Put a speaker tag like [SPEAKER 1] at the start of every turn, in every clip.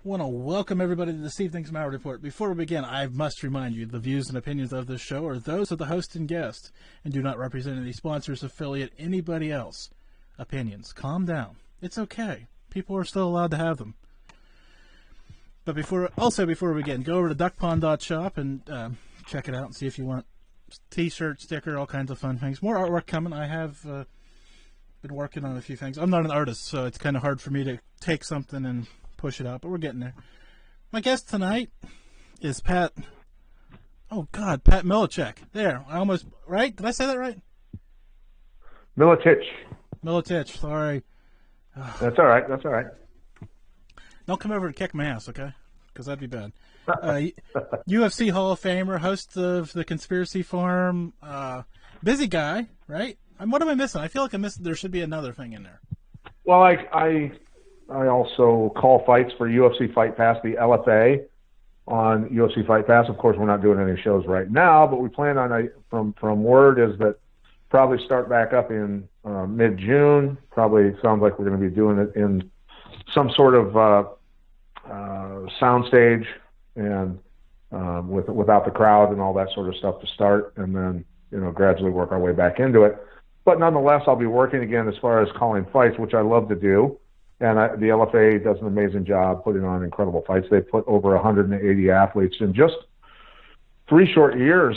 [SPEAKER 1] I want to welcome everybody to this evening's Malliard Report. Before we begin, I must remind you the views and opinions of this show are those of the host and guest and do not represent any sponsors, affiliate, anybody else. Opinions. Calm down. It's okay. People are still allowed to have them. But before we begin, go over to duckpond.shop and check it out and see if you want t-shirt, sticker, all kinds of fun things. More artwork coming. I have been working on a few things. I'm not an artist, so it's kind of hard for me to take something and push it out, but we're getting there. My guest tonight is Pat Miletich. There, I almost, right? Did I say that right?
[SPEAKER 2] Miletich,
[SPEAKER 1] sorry.
[SPEAKER 2] That's all right.
[SPEAKER 1] Don't come over and kick my ass, okay? Because that'd be bad. UFC Hall of Famer, host of the Conspiracy Forum, busy guy, right? What am I missing? I feel like there should be another thing in there.
[SPEAKER 2] Well, I also call fights for UFC Fight Pass, the LFA, on UFC Fight Pass. Of course, we're not doing any shows right now, but we plan on, from word is that probably start back up in mid-June. Probably sounds like we're going to be doing it in some sort of soundstage and without the crowd and all that sort of stuff to start, and then gradually work our way back into it. But nonetheless, I'll be working again as far as calling fights, which I love to do. And the LFA does an amazing job putting on incredible fights. They put over 180 athletes in just 3 short years.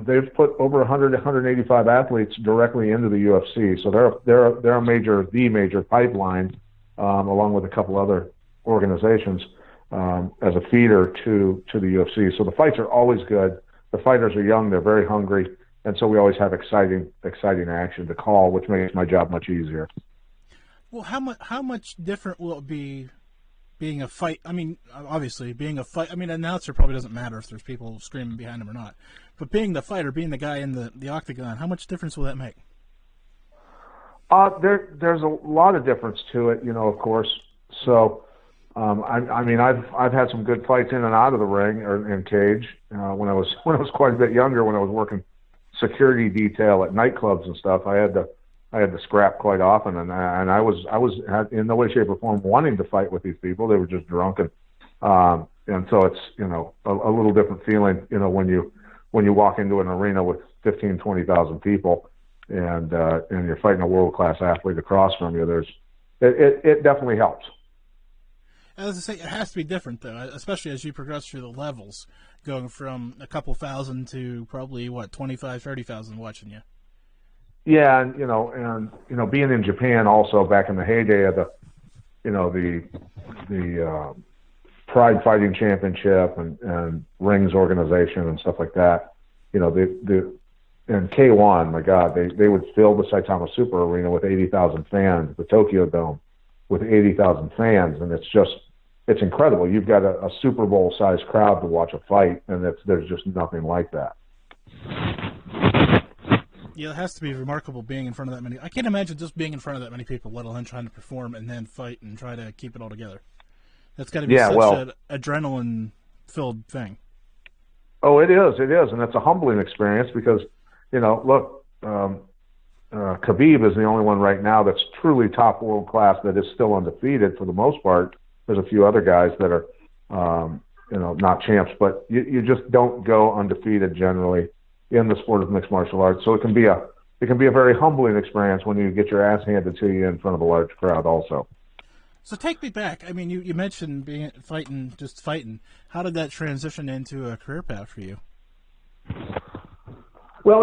[SPEAKER 2] They've put over 185 athletes directly into the UFC. So they're the major pipeline, along with a couple other organizations, as a feeder to the UFC. So the fights are always good. The fighters are young. They're very hungry. And so we always have exciting action to call, which makes my job much easier.
[SPEAKER 1] Well, how much different will it be being a fight? I mean, obviously, being a fight. I mean, an announcer probably doesn't matter if there's people screaming behind him or not. But being the fighter, being the guy in the octagon, how much difference will that make?
[SPEAKER 2] There's a lot of difference to it, of course. So, I mean, I've had some good fights in and out of the ring or in cage when I was quite a bit younger. When I was working security detail at nightclubs and stuff, I had to scrap quite often, and I was in no way, shape, or form wanting to fight with these people. They were just drunk, and so it's a little different feeling when you walk into an arena with 20,000 people, and you're fighting a world class athlete across from you. It definitely helps.
[SPEAKER 1] As I say, it has to be different though, especially as you progress through the levels, going from a couple thousand to probably 25,000, 30,000 watching you.
[SPEAKER 2] Yeah, and being in Japan also back in the heyday of the Pride Fighting Championship and Rings organization and stuff like that. And K1, my God, they would fill the Saitama Super Arena with 80,000 fans, the Tokyo Dome with 80,000 fans, and it's incredible. You've got a Super Bowl sized crowd to watch a fight, and there's just nothing like that.
[SPEAKER 1] Yeah, it has to be remarkable being in front of that many. I can't imagine just being in front of that many people, let alone trying to perform and then fight and try to keep it all together. That's got to be an adrenaline-filled thing.
[SPEAKER 2] Oh, it is, and it's a humbling experience because, look, Khabib is the only one right now that's truly top world class that is still undefeated for the most part. There's a few other guys that are, not champs, but you just don't go undefeated generally in the sport of mixed martial arts. So it can be a very humbling experience when you get your ass handed to you in front of a large crowd also.
[SPEAKER 1] So take me back. I mean, you mentioned fighting. How did that transition into a career path for you?
[SPEAKER 2] Well,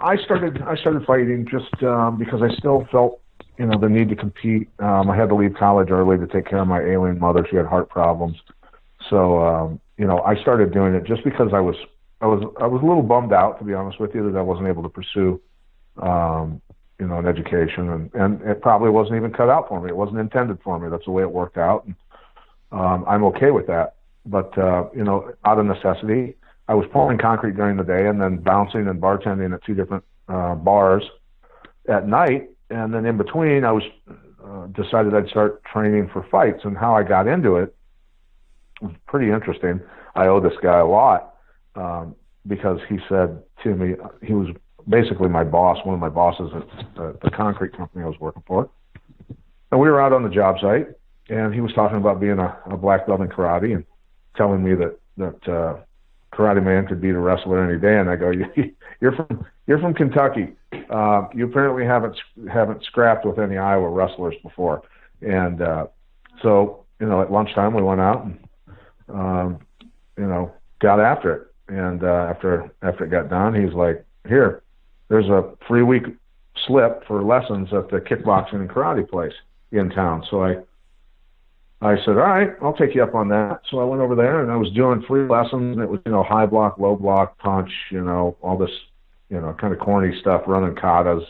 [SPEAKER 2] I started fighting just because I still felt, the need to compete. I had to leave college early to take care of my ailing mother. She had heart problems. So, I started doing it just because I was a little bummed out, to be honest with you, that I wasn't able to pursue, an education, and it probably wasn't even cut out for me. It wasn't intended for me. That's the way it worked out. And, I'm okay with that. But, out of necessity, I was pouring concrete during the day and then bouncing and bartending at 2 different bars at night. And then in between, I was decided I'd start training for fights. And how I got into it was pretty interesting. I owe this guy a lot because he said to me, he was basically my boss, one of my bosses at the concrete company I was working for. And we were out on the job site, and he was talking about being a black belt in karate and telling me that Karate Man could beat a wrestler any day. And I go, you're from Kentucky. You apparently haven't scrapped with any Iowa wrestlers before. And so at lunchtime we went out and got after it. And after it got done, he's like, here, there's a 3-week slip for lessons at the kickboxing and karate place in town. So I said, all right, I'll take you up on that. So I went over there and I was doing free lessons, and it was, high block, low block, punch, all this, kind of corny stuff, running katas.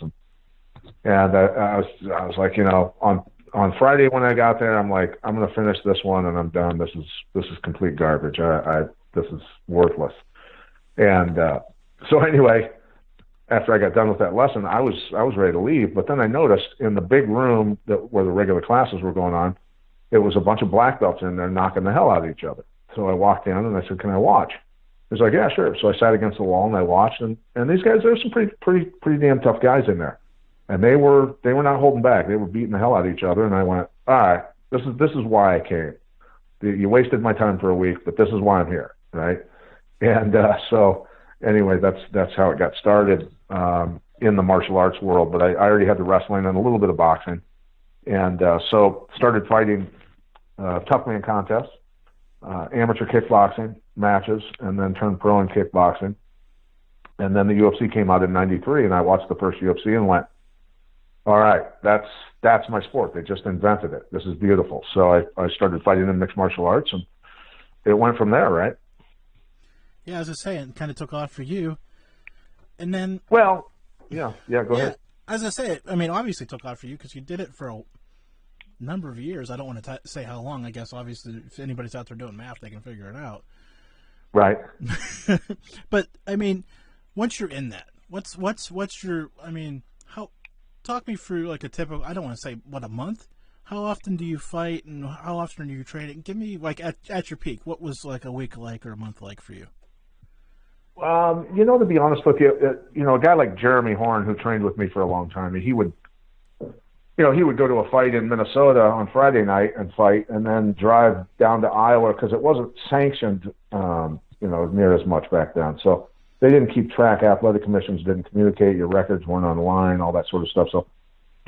[SPEAKER 2] And I was like, on Friday when I got there, I'm like, I'm going to finish this one and I'm done. This is complete garbage. This is worthless. And so anyway, after I got done with that lesson, I was ready to leave. But then I noticed in the big room where the regular classes were going on, it was a bunch of black belts in there knocking the hell out of each other. So I walked in and I said, can I watch? He was like, yeah, sure. So I sat against the wall and I watched, and these guys, there were some pretty damn tough guys in there. And they were not holding back. They were beating the hell out of each other. And I went, all right, this is why I came. You wasted my time for a week, but this is why I'm here, right? And so anyway, that's how it got started in the martial arts world. But I already had the wrestling and a little bit of boxing. And so started fighting tough man contests, amateur kickboxing matches, and then turned pro in kickboxing. And then the UFC came out in '93, and I watched the first UFC and went, all right, that's my sport. They just invented it. This is beautiful. So I started fighting in mixed martial arts, and it went from there, right?
[SPEAKER 1] Yeah, as I was saying, it kind of took off for you. And then...
[SPEAKER 2] Well, yeah, go ahead.
[SPEAKER 1] As I say, I mean, obviously it took off for you because you did it for a number of years. I don't want to say how long. I guess, obviously, if anybody's out there doing math, they can figure it out.
[SPEAKER 2] Right.
[SPEAKER 1] But, I mean, once you're in that, what's your... I mean, talk me through like a typical, I don't want to say, a month? How often do you fight and how often are you training? Give me, like, at your peak, what was like a week like or a month like for you?
[SPEAKER 2] To be honest with you, a guy like Jeremy Horn, who trained with me for a long time, he would go to a fight in Minnesota on Friday night and fight, and then drive down to Iowa because it wasn't sanctioned, near as much back then. So they didn't keep track. Athletic commissions didn't communicate. Your records weren't online, all that sort of stuff. So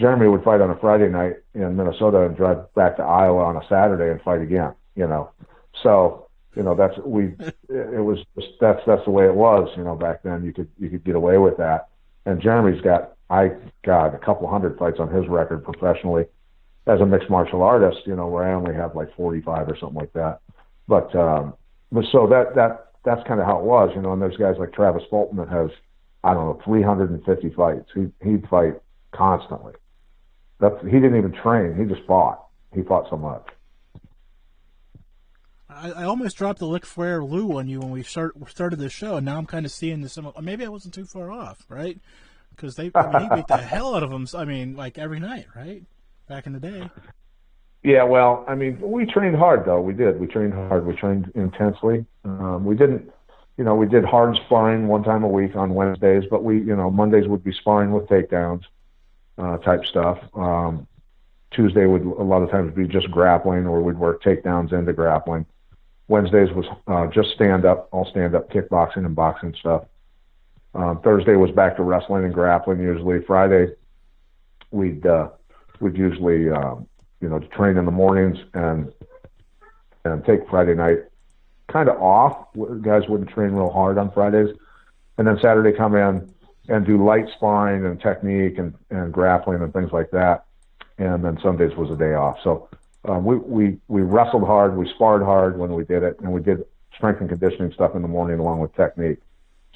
[SPEAKER 2] Jeremy would fight on a Friday night in Minnesota and drive back to Iowa on a Saturday and fight again. So that's the way it was. Back then you could get away with that. And Jeremy's got a couple hundred fights on his record professionally as a mixed martial artist. Where I only have like 45 or something like that. But so that's kind of how it was, and there's guys like Travis Fulton that has, 350 fights. He'd fight constantly. He didn't even train. He just fought. He fought so much.
[SPEAKER 1] I almost dropped the Lic Flair Lou on you when we started this show, and now I'm kind of seeing this. Maybe I wasn't too far off, right? Because he beat the hell out of them. I mean, like every night, right? Back in the day.
[SPEAKER 2] Yeah, well, I mean, we trained hard, though. We did. We trained hard. We trained intensely. We did hard sparring one time a week on Wednesdays, but Mondays would be sparring with takedowns type stuff. Tuesday would a lot of times be just grappling, or we'd work takedowns into grappling. Wednesdays was just stand-up, all stand-up kickboxing and boxing stuff. Thursday was back to wrestling and grappling usually. Friday, we'd usually... to train in the mornings and take Friday night kind of off. Guys wouldn't train real hard on Fridays. And then Saturday come in and do light sparring and technique and grappling and things like that. And then Sundays was a day off. So we wrestled hard, we sparred hard when we did it, and we did strength and conditioning stuff in the morning along with technique.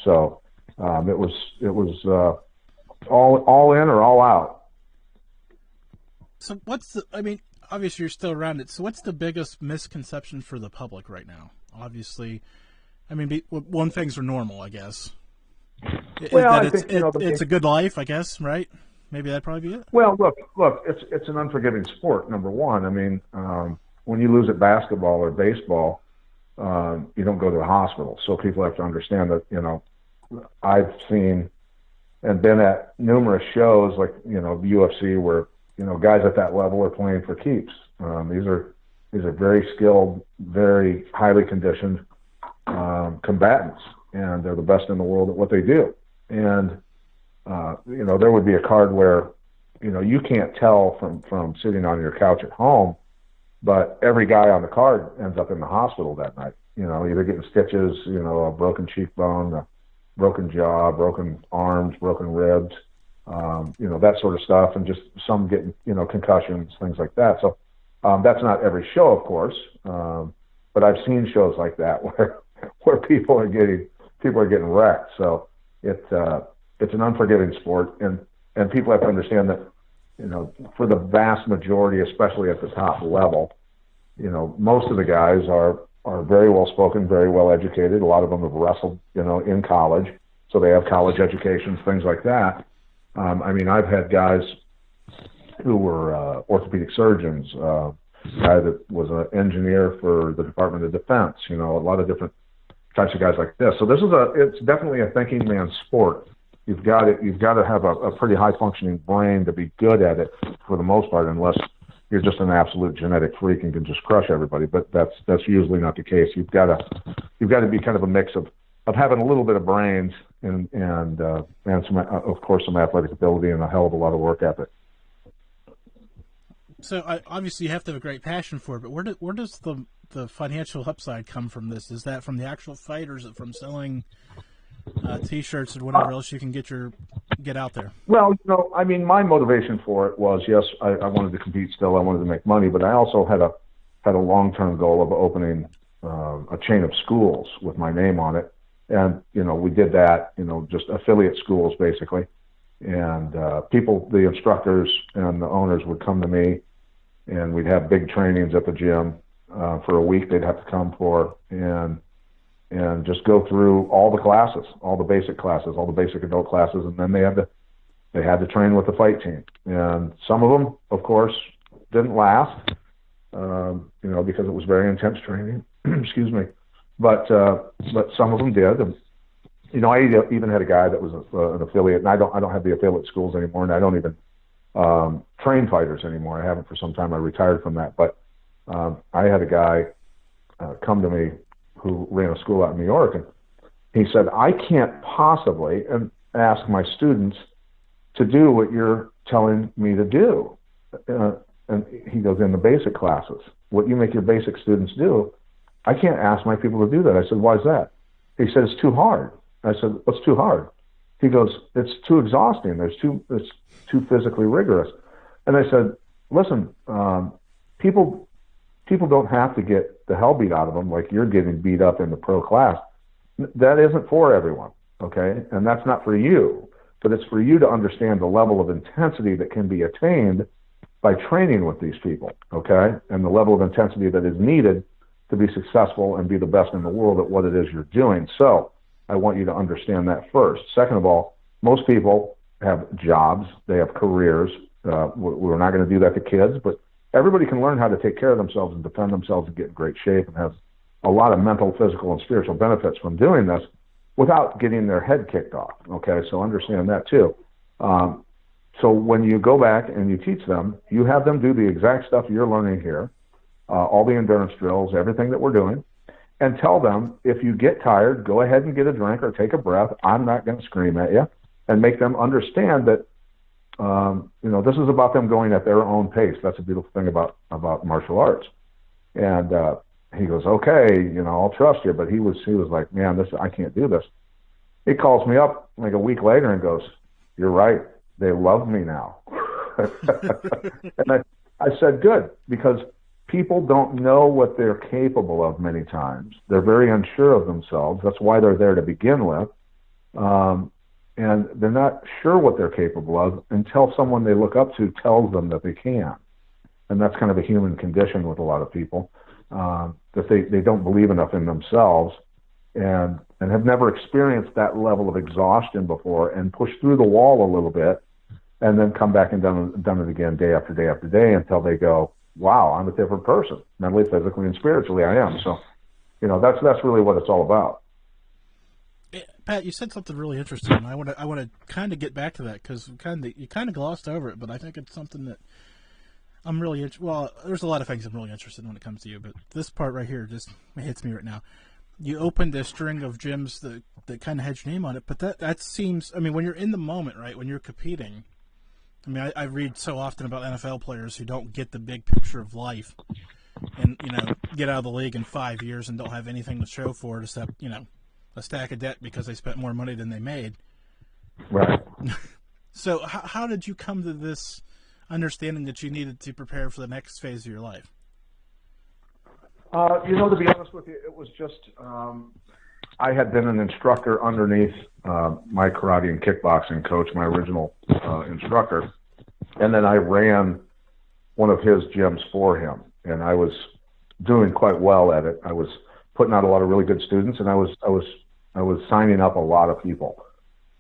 [SPEAKER 2] So it was all in or all out.
[SPEAKER 1] So obviously you're still around it. So what's the biggest misconception for the public right now? Obviously, one, things are normal, I guess.
[SPEAKER 2] Well,
[SPEAKER 1] it's a good life, I guess, right? Maybe that'd probably be it.
[SPEAKER 2] Well, look, it's an unforgiving sport, number one. When you lose at basketball or baseball, you don't go to the hospital. So people have to understand that, I've seen and been at numerous shows like, the UFC where, guys at that level are playing for keeps. These are very skilled, very highly conditioned combatants, and they're the best in the world at what they do. And there would be a card where you can't tell from sitting on your couch at home, but every guy on the card ends up in the hospital that night. Either getting stitches, a broken cheekbone, a broken jaw, broken arms, broken ribs, that sort of stuff, and just some getting, concussions, things like that. So that's not every show, of course, but I've seen shows like that where people are getting wrecked. So it's an unforgiving sport, and people have to understand that, for the vast majority, especially at the top level, most of the guys are very well spoken, very well educated. A lot of them have wrestled, in college, so they have college educations, things like that. I've had guys who were orthopedic surgeons, a guy that was an engineer for the Department of Defense, a lot of different types of guys like this. So it's definitely a thinking man's sport. You've got to have a pretty high functioning brain to be good at it for the most part, unless you're just an absolute genetic freak and can just crush everybody. But that's usually not the case. You've got to be kind of a mix of having a little bit of brains and some, of course, some athletic ability and a hell of a lot of work ethic.
[SPEAKER 1] So obviously you have to have a great passion for it, but where does the financial upside come from this? Is that from the actual fight, or is it from selling T-shirts and whatever else you can get out there?
[SPEAKER 2] Well, my motivation for it was, yes, I wanted to compete still. I wanted to make money, but I also had a long-term goal of opening a chain of schools with my name on it. And, we did that, just affiliate schools basically. And the instructors and the owners would come to me, and we'd have big trainings at the gym for a week. They'd have to come for, and just go through all the classes, all the basic classes, all the basic adult classes, and then they had to train with the fight team. And some of them, of course, didn't last, because it was very intense training. Excuse me, but some of them did. And I even had a guy that was an affiliate, and I don't have the affiliate schools anymore, and I don't even train fighters anymore. I haven't for some time. I retired from that, but I had a guy come to me who ran a school out in New York, and he said, I can't possibly ask my students to do what you're telling me to do. And he goes, in the basic classes, what you make your basic students do, I can't ask my people to do that. I said, why is that? He said, it's too hard. I said, what's too hard? He goes, it's too exhausting. It's too physically rigorous. And I said, listen, people don't have to get the hell beat out of them like you're getting beat up in the pro class. That isn't for everyone, okay? And that's not for you, but it's for you to understand the level of intensity that can be attained by training with these people, okay? And the level of intensity that is needed to be successful and be the best in the world at what it is you're doing. So I want you to understand that first. Second of all, most people have jobs, they have careers. We're not going to do that to kids, but everybody can learn how to take care of themselves and defend themselves and get in great shape and have a lot of mental, physical, and spiritual benefits from doing this without getting their head kicked off, okay? So understand that too. So when you go back and you teach them, you have them do the exact stuff you're learning here, all the endurance drills, everything that we're doing, and tell them, if you get tired, go ahead and get a drink or take a breath. I'm not going to scream at you, and make them understand that this is about them going at their own pace. That's a beautiful thing about martial arts. And he goes, okay, I'll trust you. But he was like, man, I can't do this. He calls me up like a week later and goes, you're right. They love me now. And I said, good, because people don't know what they're capable of many times. They're very unsure of themselves. That's why they're there to begin with. And they're not sure what they're capable of until someone they look up to tells them that they can. And that's kind of a human condition with a lot of people, that they don't believe enough in themselves and have never experienced that level of exhaustion before and push through the wall a little bit and then come back and done it again day after day after day until they go, wow, I'm a different person, mentally, physically, and spiritually I am. So, that's really what it's all about.
[SPEAKER 1] Pat, you said something really interesting, and I want to kind of get back to that because you kind of glossed over it, but I think it's something that well, there's a lot of things I'm really interested in when it comes to you, but this part right here just hits me right now. You opened a string of gyms that kind of had your name on it, but that seems, I mean, when you're in the moment, right, when you're competing, I mean, I read so often about NFL players who don't get the big picture of life and, get out of the league in 5 years and don't have anything to show for it except, a stack of debt because they spent more money than they made.
[SPEAKER 2] Right.
[SPEAKER 1] So how did you come to this understanding that you needed to prepare for the next phase of your life?
[SPEAKER 2] To be honest with you, it was just I had been an instructor underneath my karate and kickboxing coach, my original instructor, and then I ran one of his gyms for him, and I was doing quite well at it. I was putting out a lot of really good students, and I was signing up a lot of people,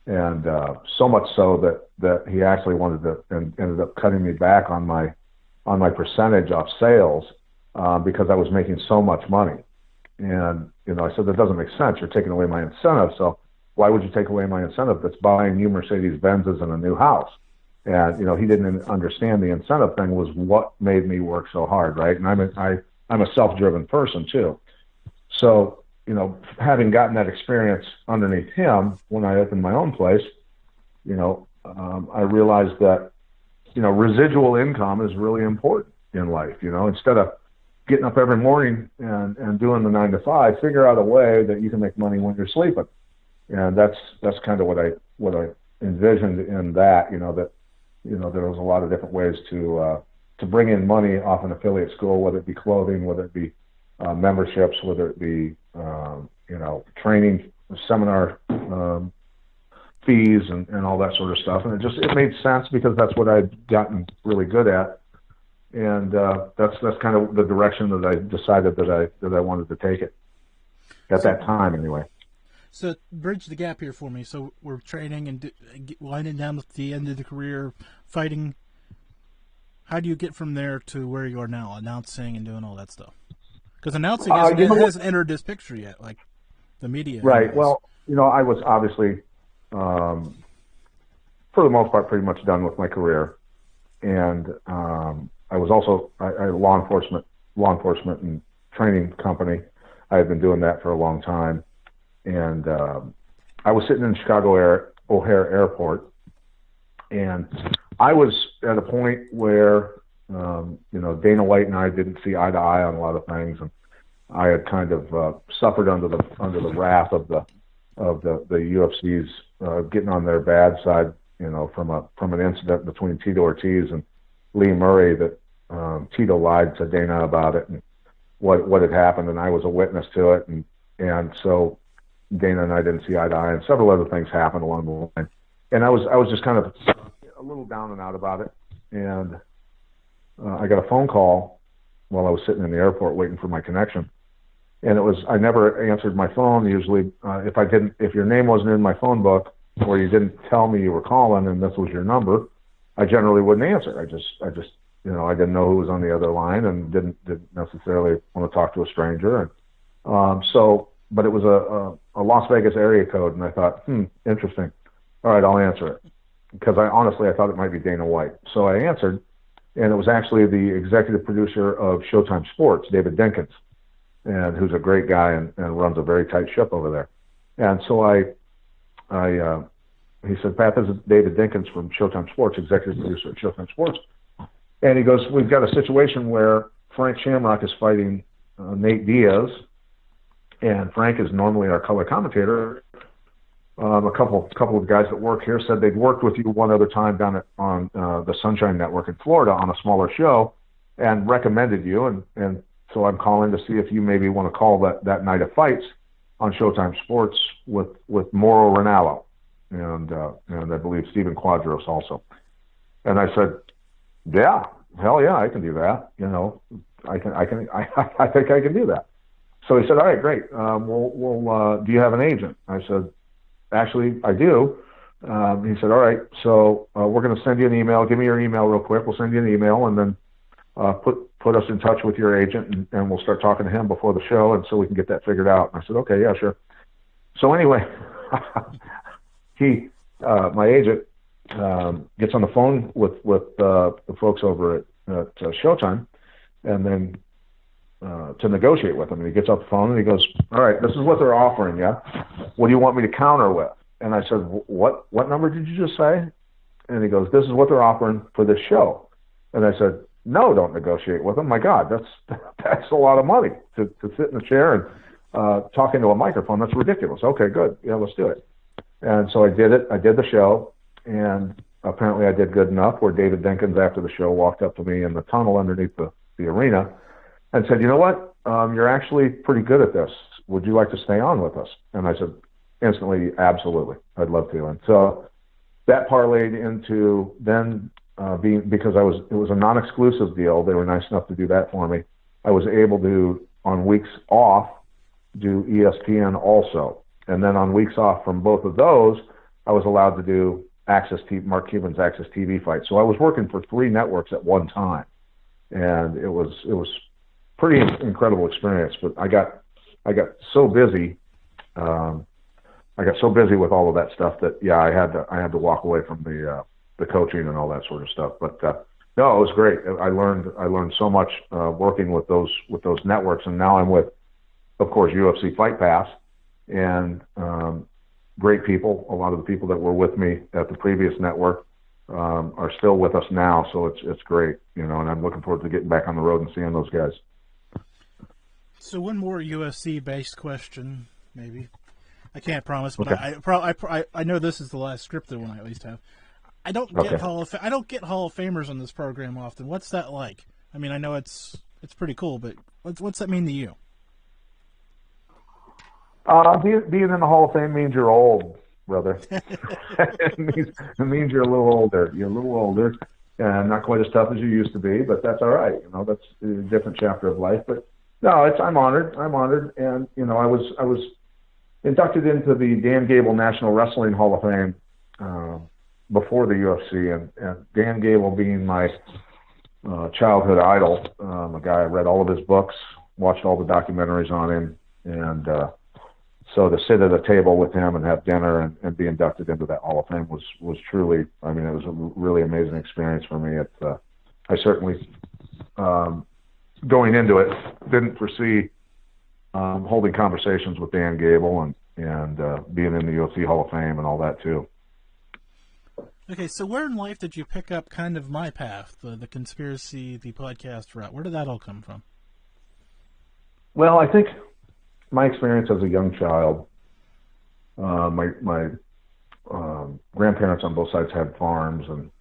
[SPEAKER 2] and so much so that he actually wanted to and ended up cutting me back on my percentage of sales because I was making so much money. And I said, that doesn't make sense. You're taking away my incentive. So why would you take away my incentive that's buying you Mercedes-Benzes and a new house? And he didn't understand the incentive thing was what made me work so hard, right? And I'm a self-driven person too. So having gotten that experience underneath him when I opened my own place, I realized that residual income is really important in life. Instead of getting up every morning and doing the 9 to 5, figure out a way that you can make money when you're sleeping. And that's kind of what I envisioned in that, there was a lot of different ways to bring in money off an affiliate school, whether it be clothing, whether it be memberships, whether it be, training, seminar fees and all that sort of stuff. And it made sense because that's what I'd gotten really good at. And that's kind of the direction that I decided that I wanted to take it at that time, anyway.
[SPEAKER 1] So bridge the gap here for me. So we're training and winding down at the end of the career, fighting. How do you get from there to where you are now, announcing and doing all that stuff? Because announcing hasn't entered this picture yet, like the media.
[SPEAKER 2] Right.
[SPEAKER 1] Anyways.
[SPEAKER 2] Well, I was obviously, for the most part, pretty much done with my career, and I was also I had a law enforcement and training company. I had been doing that for a long time, and I was sitting in Chicago O'Hare Airport, and I was at a point where Dana White and I didn't see eye to eye on a lot of things, and I had kind of suffered under the wrath of the UFC's getting on their bad side, from an incident between Tito Ortiz and Lee Murray that Tito lied to Dana about it and what had happened, and I was a witness to it, and so Dana and I didn't see eye to eye, and several other things happened along the line, and I was just kind of a little down and out about it, and I got a phone call while I was sitting in the airport waiting for my connection, and I never answered my phone. Usually, if your name wasn't in my phone book or you didn't tell me you were calling and this was your number, I generally wouldn't answer. I just I didn't know who was on the other line and didn't necessarily want to talk to a stranger. And but it was a Las Vegas area code, and I thought, interesting. All right, I'll answer it, because I thought it might be Dana White. So I answered, and it was actually the executive producer of Showtime Sports, David Dinkins, and who's a great guy and runs a very tight ship over there. And so he said, Pat, this is David Dinkins from Showtime Sports, executive producer at Showtime Sports. And he goes, we've got a situation where Frank Shamrock is fighting Nate Diaz, and Frank is normally our color commentator. A couple of guys that work here said they'd worked with you one other time down on the Sunshine Network in Florida on a smaller show and recommended you. And so I'm calling to see if you maybe want to call that night of fights on Showtime Sports with Mauro Ranallo and I believe Stephen Quadros also. And I said, yeah, hell yeah, I can do that. I think I can do that. So he said, all right, great. Well, do you have an agent? I said, actually, I do. He said, all right, so we're going to send you an email. Give me your email real quick. We'll send you an email, and then put us in touch with your agent, and we'll start talking to him before the show, and so we can get that figured out. And I said, okay, yeah, sure. So anyway, my agent gets on the phone with the folks over Showtime, and then to negotiate with him. And he gets off the phone and he goes, "All right, this is what they're offering you. What do you want me to counter with?" And I said, "What number did you just say?" And he goes, "This is what they're offering for this show." And I said, "No, don't negotiate with them. My God, that's a lot of money to sit in a chair and talk into a microphone. That's ridiculous." "Okay, good. Yeah, let's do it." And so I did it. I did the show, and apparently I did good enough where David Dinkins, after the show, walked up to me in the tunnel underneath the arena and said, "You know what? You're actually pretty good at this. Would you like to stay on with us?" And I said instantly, "Absolutely. I'd love to." And so that parlayed into then because it was a non-exclusive deal. They were nice enough to do that for me. I was able to, on weeks off, do ESPN also. And then on weeks off from both of those, I was allowed to do Mark Cuban's Access TV fight. So I was working for 3 networks at one time, and it was pretty incredible experience. But I got so busy. I got so busy with all of that stuff that I had to walk away from the coaching and all that sort of stuff. But no, it was great. I learned so much working with those networks, and now I'm with, of course, UFC Fight Pass, and great people. A lot of the people that were with me at the previous network are still with us now, so it's great, and I'm looking forward to getting back on the road and seeing those guys.
[SPEAKER 1] So one more UFC-based question, maybe. I can't promise, but
[SPEAKER 2] okay.
[SPEAKER 1] I know this is the last scripted one I at least have. I don't get Hall of Famers on this program often. What's that like? I mean, I know it's pretty cool, but what's that mean to you?
[SPEAKER 2] Being in the Hall of Fame means you're old, brother. it means you're a little older. You're a little older, and not quite as tough as you used to be, but that's all right. That's a different chapter of life. But no, I'm honored. And I was inducted into the Dan Gable National Wrestling Hall of Fame before the UFC, and Dan Gable being my childhood idol, a guy I read all of his books, watched all the documentaries on him, and so to sit at a table with him and have dinner and be inducted into that Hall of Fame was truly, it was a really amazing experience for me. I certainly, going into it, didn't foresee holding conversations with Dan Gable and being in the UFC Hall of Fame and all that too.
[SPEAKER 1] Okay, so where in life did you pick up kind of my path, the conspiracy, the podcast route? Where did that all come from?
[SPEAKER 2] Well, I think my experience as a young child, my grandparents on both sides had farms, and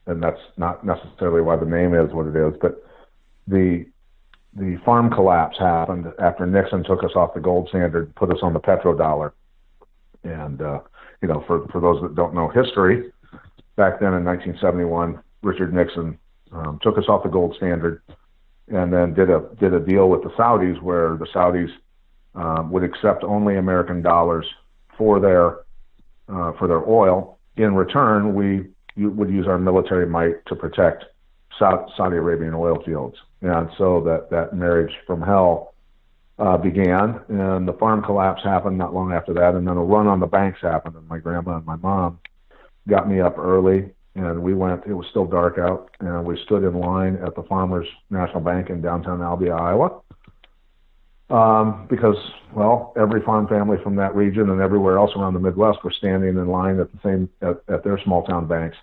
[SPEAKER 2] that's not necessarily why the name is what it is, but the farm collapse happened after Nixon took us off the gold standard, put us on the petrodollar. And, for those that don't know history, back then in 1971, Richard Nixon took us off the gold standard and then did a deal with the Saudis where the Saudis would accept only American dollars for their oil. In return, we would use our military might to protect Saudi Arabian oil fields. And so that marriage from hell began, and the farm collapse happened not long after that, and then a run on the banks happened, and my grandma and my mom got me up early, and we went, it was still dark out, and we stood in line at the Farmers National Bank in downtown Albia, Iowa, because, well, every farm family from that region and everywhere else around the Midwest were standing in line at their small town banks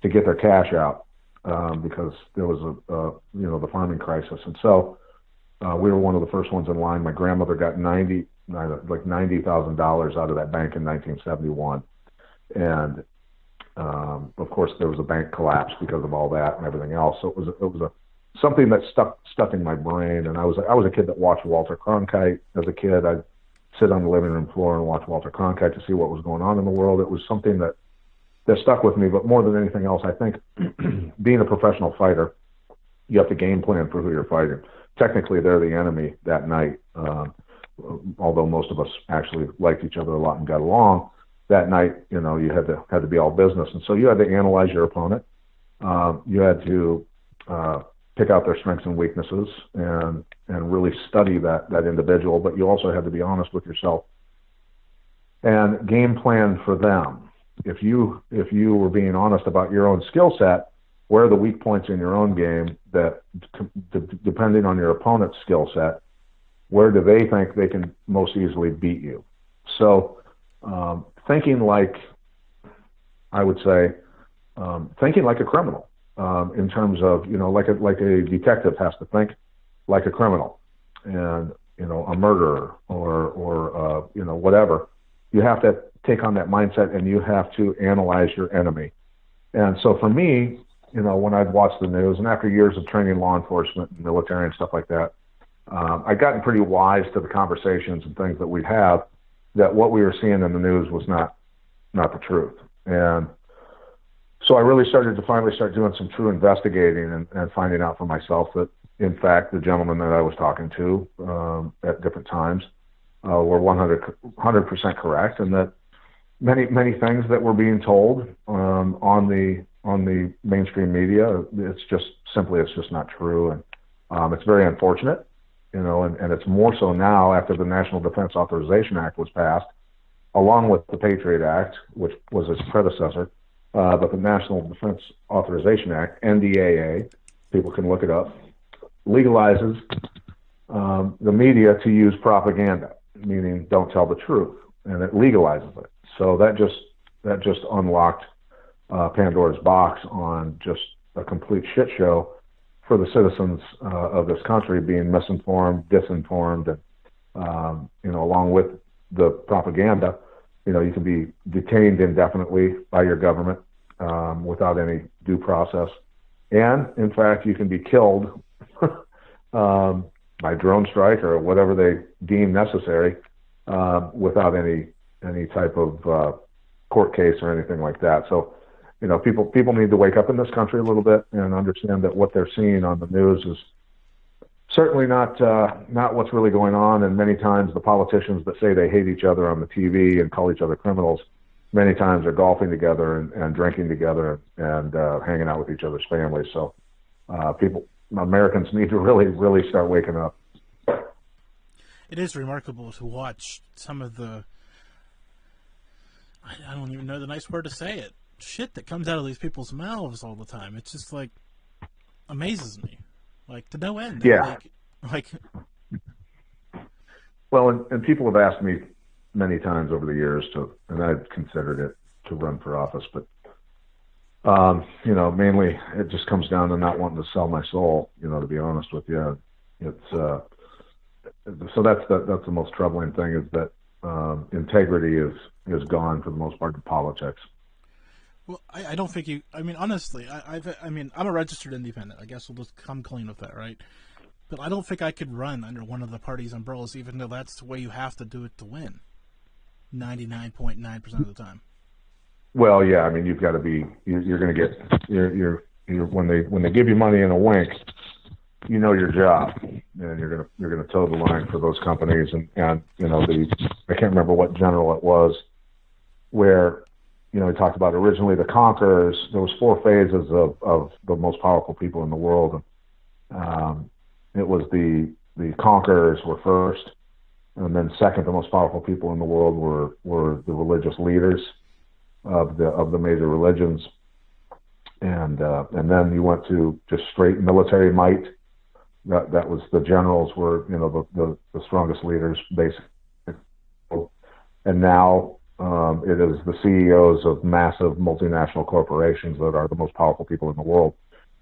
[SPEAKER 2] to get their cash out, because there was the farming crisis. And so we were one of the first ones in line. My grandmother got $90,000 out of that bank in 1971. And of course there was a bank collapse because of all that and everything else. So it was something that stuck in my brain. And I was a kid that watched Walter Cronkite as a kid. I'd sit on the living room floor and watch Walter Cronkite to see what was going on in the world. It was something that stuck with me, but more than anything else, I think being a professional fighter, you have to game plan for who you're fighting. Technically, they're the enemy that night, although most of us actually liked each other a lot and got along. That night, you had to be all business, and so you had to analyze your opponent. You had to pick out their strengths and weaknesses and really study that individual. But you also had to be honest with yourself and game plan for them. If you were being honest about your own skill set, where are the weak points in your own game that, depending on your opponent's skill set, where do they think they can most easily beat you? So thinking like, I would say, thinking like a criminal, in terms of, like a detective has to think like a criminal, and, a murderer or whatever. You have to take on that mindset, and you have to analyze your enemy. And so for me, when I'd watched the news, and after years of training law enforcement and military and stuff like that, I'd gotten pretty wise to the conversations and things that we'd have, that what we were seeing in the news was not the truth. And so I really started to finally start doing some true investigating and finding out for myself that, in fact, the gentlemen that I was talking to at different times were 100% correct, and that many things that were being told on the mainstream media, it's just not true, and it's very unfortunate, and it's more so now after the National Defense Authorization Act was passed, along with the Patriot Act, which was its predecessor, but the National Defense Authorization Act, NDAA, people can look it up, legalizes the media to use propaganda, meaning don't tell the truth, and it legalizes it. So that just unlocked Pandora's box on just a complete shit show for the citizens of this country, being misinformed, disinformed, and along with the propaganda, you can be detained indefinitely by your government without any due process, and in fact, you can be killed by drone strike or whatever they deem necessary without any type of court case or anything like that. So, people need to wake up in this country a little bit and understand that what they're seeing on the news is certainly not what's really going on. And many times the politicians that say they hate each other on the TV and call each other criminals, many times are golfing together and drinking together and hanging out with each other's families. So Americans need to really start waking up.
[SPEAKER 1] It is remarkable to watch some of the, I don't even know the nice word to say it, shit that comes out of these people's mouths all the time. It's just like amazes me, like to no end.
[SPEAKER 2] Yeah.
[SPEAKER 1] Like.
[SPEAKER 2] Well, and people have asked me many times over the years and I've considered it to run for office, but mainly it just comes down to not wanting to sell my soul. To be honest with you, it's so that's the most troubling thing, is that integrity is gone for the most part in politics.
[SPEAKER 1] Well, I don't think you. I mean, honestly, I'm a registered independent. I guess we'll just come clean with that, right? But I don't think I could run under one of the party's umbrellas, even though that's the way you have to do it to win. 99.9% of the time. Well,
[SPEAKER 2] yeah. I mean, you've got to be. You're going to get. You're when they give you money in a wink, your job, and you're gonna toe the line for those companies. And I can't remember what general it was, where we talked about originally the conquerors. There was 4 phases of the most powerful people in the world. It was the conquerors were first, and then second, the most powerful people in the world were the religious leaders of the major religions, and then you went to just straight military might. That was the generals were the strongest leaders basically, and now it is the CEOs of massive multinational corporations that are the most powerful people in the world.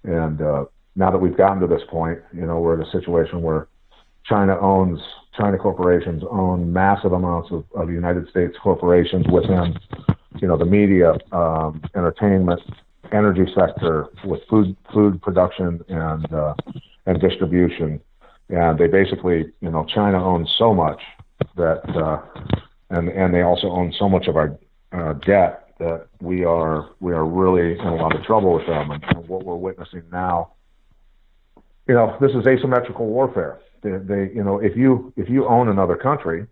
[SPEAKER 2] And now that we've gotten to this point, we're in a situation where China corporations own massive amounts of United States corporations within, the media, entertainment, energy sector, with food production and distribution. And they basically, China owns so much that, and they also own so much of our debt that we are really in a lot of trouble with them. And what we're witnessing now, this is asymmetrical warfare. They if you own another country,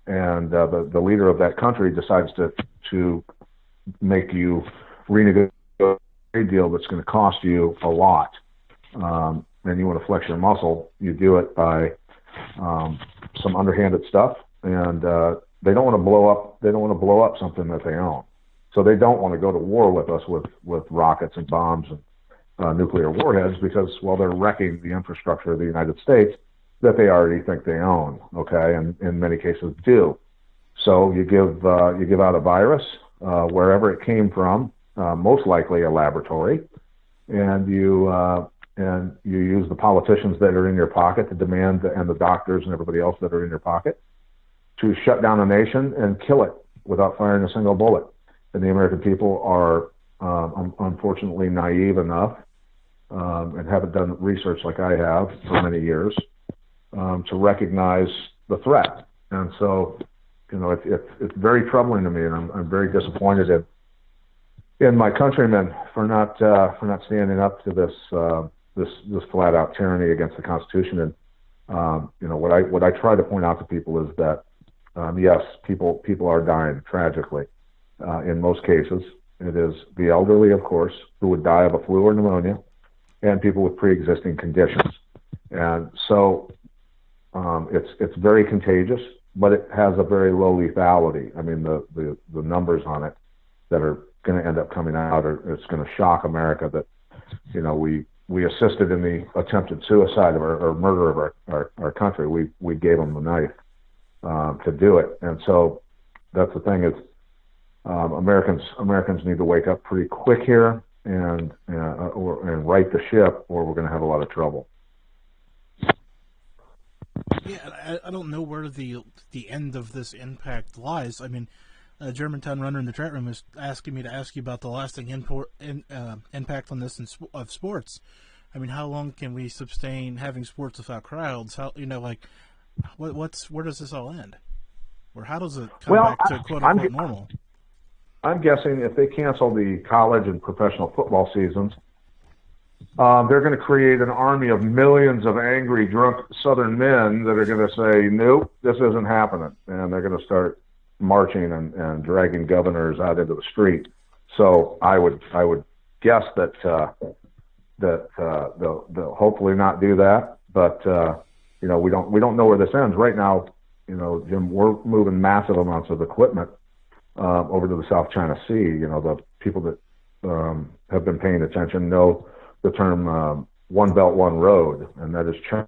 [SPEAKER 2] and the leader of that country decides to make you renegotiate a trade deal that's going to cost you a lot, and you want to flex your muscle, you do it by some underhanded stuff, and they don't want to blow up. They don't want to blow up something that they own, so they don't want to go to war with us with rockets and bombs nuclear warheads because, well, they're wrecking the infrastructure of the United States that they already think they own, okay, and in many cases do. So you give out a virus wherever it came from, most likely a laboratory, and you use the politicians that are in your pocket to demand, and the doctors and everybody else that are in your pocket, to shut down a nation and kill it without firing a single bullet. And the American people are unfortunately naive enough and haven't done research like I have for many years to recognize the threat. And so, it's very troubling to me, and I'm very disappointed in my countrymen for not standing up to this flat out tyranny against the Constitution. And what I try to point out to people is that yes, people are dying tragically. In most cases, it is the elderly, of course, who would die of a flu or pneumonia, and people with pre-existing conditions. And so it's very contagious, but it has a very low lethality. I mean, the numbers on it that are going to end up coming out it's going to shock America that, we assisted in the attempted suicide or murder of our country. We gave them the knife to do it. And so that's the thing is, Americans need to wake up pretty quick here and right the ship, or we're going to have a lot of trouble.
[SPEAKER 1] Yeah, I don't know where the end of this impact lies. I mean, Germantown Runner in the chat room is asking me to ask you about the lasting impact on this of sports. I mean, how long can we sustain having sports without crowds? How where does this all end? Or how does it come back to quote unquote normal?
[SPEAKER 2] I'm guessing if they cancel the college and professional football seasons, they're going to create an army of millions of angry, drunk Southern men that are going to say, nope, this isn't happening. And they're going to start marching and dragging governors out into the street. So I would guess that they'll hopefully not do that. But, we don't know where this ends. Right now, Jim, we're moving massive amounts of equipment over to the South China Sea. The people that have been paying attention know the term one belt, one road, and that is China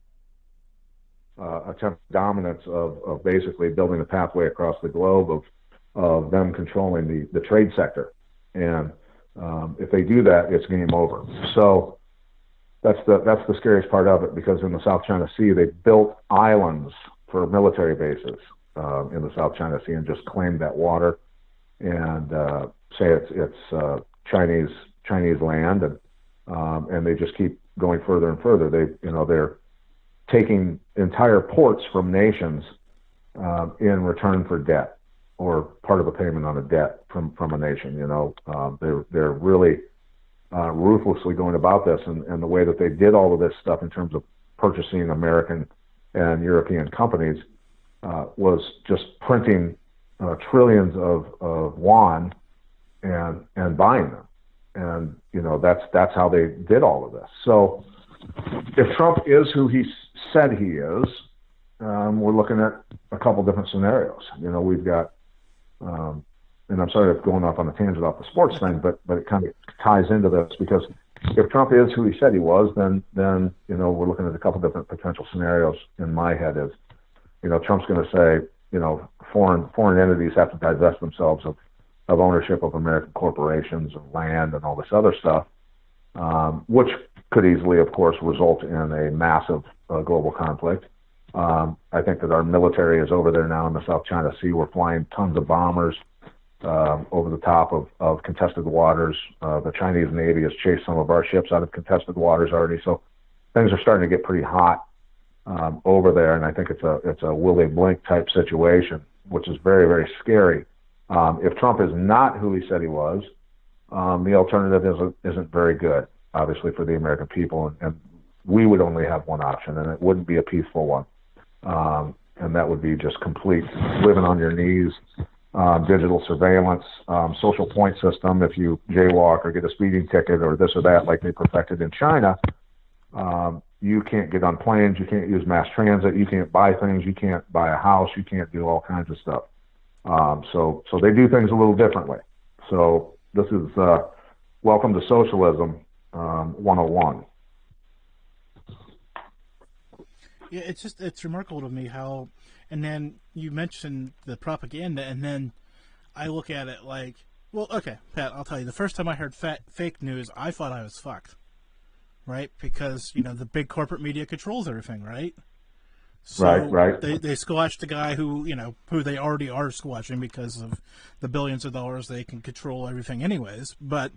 [SPEAKER 2] attempt dominance of basically building a pathway across the globe of them controlling the trade sector. And if they do that, it's game over. So that's the scariest part of it, because in the South China Sea, they built islands for military bases in the South China Sea and just claimed that water and say it's Chinese land, and they just keep going further and further. They're taking entire ports from nations in return for debt, or part of a payment on a debt from a nation. They're really ruthlessly going about this, and the way that they did all of this stuff in terms of purchasing American and European companies was just printing trillions of yuan and buying them. And that's how they did all of this. So if Trump is who he said he is, we're looking at a couple different scenarios. We've got, and I'm sorry if going off on a tangent off the sports thing, but it kind of ties into this, because if Trump is who he said he was, then we're looking at a couple different potential scenarios. In my head is, Trump's going to say, foreign entities have to divest themselves of ownership of American corporations and land and all this other stuff, which could easily, of course, result in a massive global conflict. I think that our military is over there now in the South China Sea. We're flying tons of bombers over the top of contested waters. The Chinese Navy has chased some of our ships out of contested waters already. So things are starting to get pretty hot over there, and I think it's a will they blink type situation, which is very, very scary. If Trump is not who he said he was, the alternative isn't very good, obviously, for the American people, and we would only have one option, and it wouldn't be a peaceful one, and that would be just complete living on your knees, digital surveillance, social point system. If you jaywalk or get a speeding ticket or this or that, like they perfected in China, you can't get on planes, you can't use mass transit, you can't buy things, you can't buy a house, you can't do all kinds of stuff. So they do things a little differently. So this is welcome to socialism, 101.
[SPEAKER 1] Yeah, it's remarkable to me how, and then you mentioned the propaganda, and then I look at it like, well, okay, Pat, I'll tell you, the first time I heard fake news, I thought I was fucked, right? Because, the big corporate media controls everything, right? So
[SPEAKER 2] right.
[SPEAKER 1] They squashed the guy who they already are squashing because of the billions of dollars they can control everything anyways. But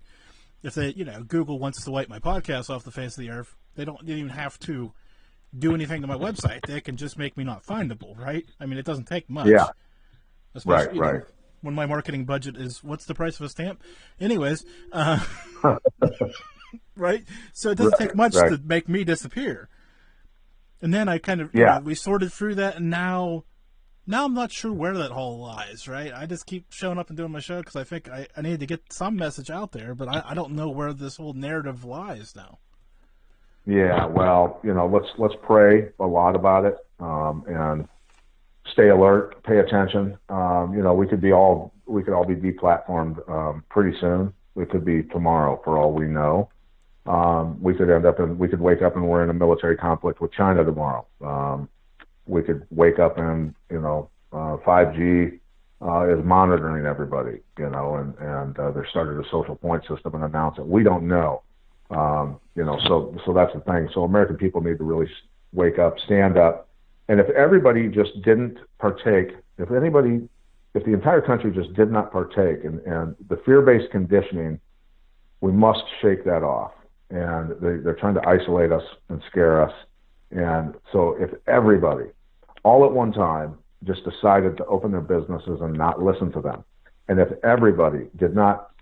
[SPEAKER 1] if they, Google wants to wipe my podcast off the face of the earth, they don't even have to do anything to my website. They can just make me not findable, right? I mean, it doesn't take much.
[SPEAKER 2] Yeah.
[SPEAKER 1] Especially,
[SPEAKER 2] right.
[SPEAKER 1] When my marketing budget is, what's the price of a stamp? Anyways, right? So it doesn't take much to make me disappear. And then I kind of, we sorted through that, and now I'm not sure where that hole lies, right? I just keep showing up and doing my show because I think I need to get some message out there, but I don't know where this whole narrative lies now.
[SPEAKER 2] Yeah, well, let's pray a lot about it, and stay alert, pay attention. We could all be deplatformed pretty soon. It could be tomorrow, for all we know. We could wake up and we're in a military conflict with China tomorrow. We could wake up and 5G is monitoring everybody, and they're started a social point system and announce it. We don't know. So that's the thing. So American people need to really wake up, stand up. And if everybody just didn't partake, if the entire country just did not partake and the fear-based conditioning, we must shake that off. And they're trying to isolate us and scare us. And so if everybody, all at one time, just decided to open their businesses and not listen to them, and if everybody did not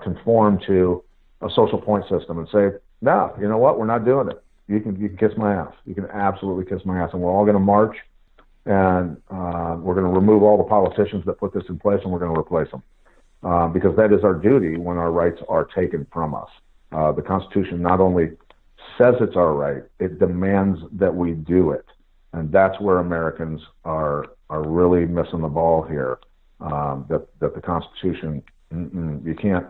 [SPEAKER 2] conform to a social point system and say, no, you know what, we're not doing it. You can kiss my ass. You can absolutely kiss my ass. And we're all going to march, and we're going to remove all the politicians that put this in place, and we're going to replace them. Because that is our duty when our rights are taken from us. The Constitution not only says it's our right, it demands that we do it. And that's where Americans are really missing the ball here. That the Constitution, you can't.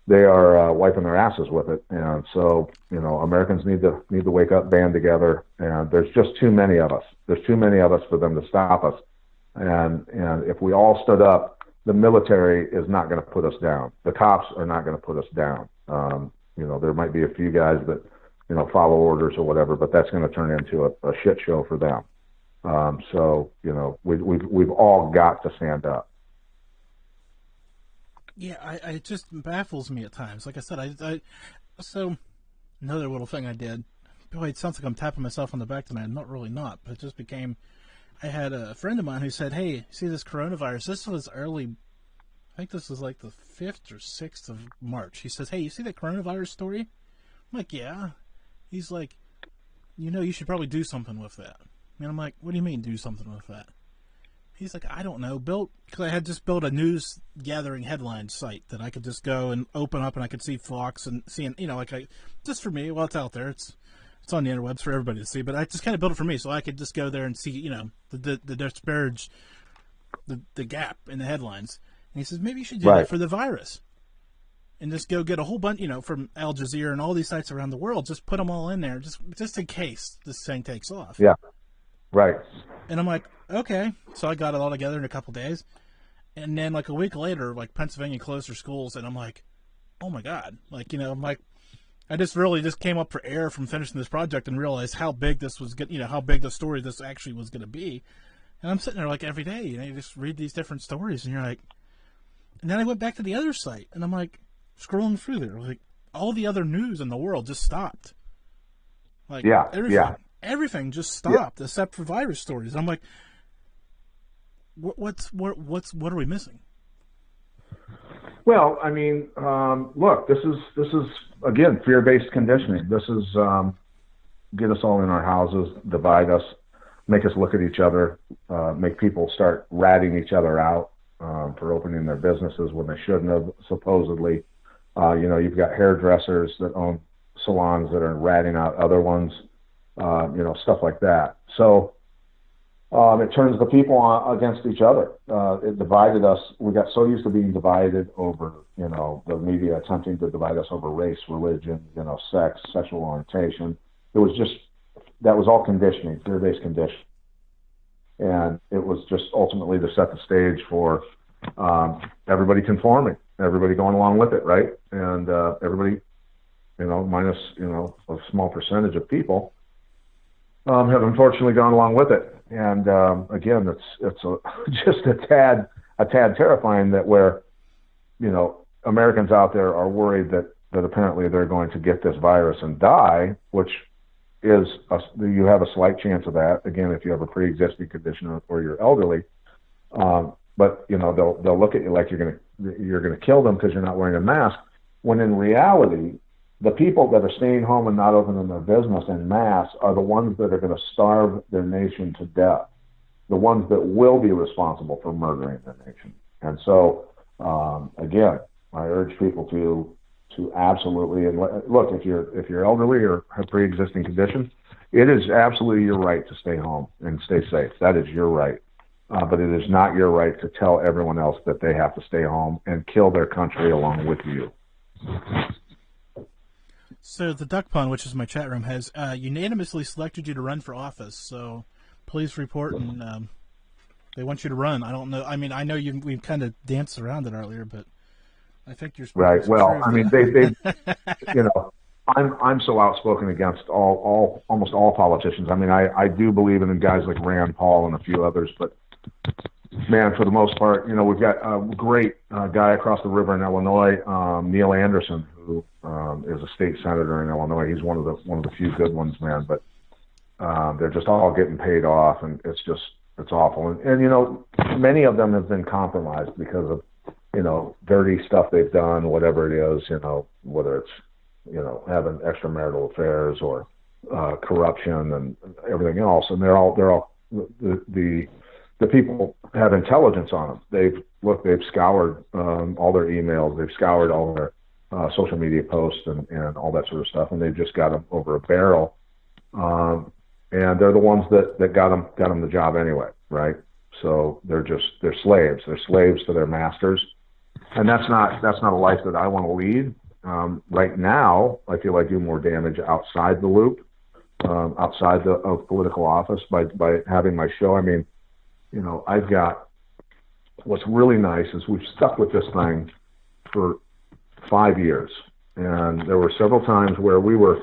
[SPEAKER 2] They are wiping their asses with it, and so Americans need to wake up, band together. And there's just too many of us. There's too many of us for them to stop us. And if we all stood up, the military is not going to put us down. The cops are not going to put us down. There might be a few guys that follow orders or whatever, but that's going to turn into a shit show for them. We've all got to stand up.
[SPEAKER 1] Yeah, it just baffles me at times. Like I said, so another little thing I did. Boy, it sounds like I'm tapping myself on the back tonight. I'm not really not, but it just became. I had a friend of mine who said, "Hey, see this coronavirus? This was early. I think this was like the 5th or 6th of March." He says, "Hey, you see that coronavirus story?" I'm like, "Yeah." He's like, "You should probably do something with that." And I'm like, "What do you mean do something with that?" He's like, "I don't know, because I had just built a news gathering headline site that I could just go and open up and I could see Fox and seeing, just for me, well, it's out there. It's on the interwebs for everybody to see, but I just kind of built it for me so I could just go there and see, the disparage, the gap in the headlines." And he says, "Maybe you should do that for the virus. And just go get a whole bunch, from Al Jazeera and all these sites around the world, just put them all in there, just in case this thing takes off."
[SPEAKER 2] Yeah, right.
[SPEAKER 1] And I'm like, okay. So I got it all together in a couple days. And then, like, a week later, like, Pennsylvania closed their schools, and I'm like, oh, my God. Like, I'm like, I just really just came up for air from finishing this project and realized how big this was, how big the story this actually was going to be. And I'm sitting there, like, every day, you just read these different stories, and you're like, and then I went back to the other site, and I'm like, scrolling through there, like, all the other news in the world just stopped. Like, everything just stopped except for virus stories. I'm like, what are we missing?
[SPEAKER 2] Well, I mean, look, this is again fear-based conditioning. This is get us all in our houses, divide us, make us look at each other, make people start ratting each other out for opening their businesses when they shouldn't have, supposedly. You've got hairdressers that own salons that are ratting out other ones, stuff like that. So, It turns the people against each other. It divided us. We got so used to being divided over, the media attempting to divide us over race, religion, sex, sexual orientation. It was just, that was all conditioning, fear-based conditioning. And it was just ultimately to set the stage for everybody conforming, everybody going along with it, right? And everybody, minus, a small percentage of people have unfortunately gone along with it. And again, it's just a tad terrifying that where, Americans out there are worried that apparently they're going to get this virus and die, which is you have a slight chance of that. Again, if you have a pre-existing condition or you're elderly, but they'll look at you like you're gonna kill them because you're not wearing a mask. When in reality, the people that are staying home and not opening their business en masse are the ones that are going to starve their nation to death, the ones that will be responsible for murdering their nation. And so, again, I urge people to absolutely, and look, if you're elderly or have pre-existing conditions, it is absolutely your right to stay home and stay safe. That is your right. But it is not your right to tell everyone else that they have to stay home and kill their country along with you.
[SPEAKER 1] So the Duck Pond, which is my chat room, has unanimously selected you to run for office. So please report, and they want you to run. I don't know. I mean, I know we've kind of danced around it earlier, but I think you're
[SPEAKER 2] right. Well, I mean, they I'm so outspoken against almost all politicians. I mean, I do believe in guys like Rand Paul and a few others, but man, for the most part, we've got a great guy across the river in Illinois, Neil Anderson, who is a state senator in Illinois. He's one of the few good ones, man. But they're just all getting paid off, and it's awful. And many of them have been compromised because of dirty stuff they've done, whatever it is, whether it's having extramarital affairs or corruption and everything else. And they're all the people have intelligence on them. They've scoured all their emails, they've scoured all their social media posts and all that sort of stuff, and they've just got them over a barrel. And they're the ones that got them the job anyway, right? So they're slaves. They're slaves to their masters, and that's not a life that I want to lead. Right now, I feel I do more damage outside the loop, outside of political office by having my show. I mean, I've got, what's really nice is we've stuck with this thing for 5 years, and there were several times where we were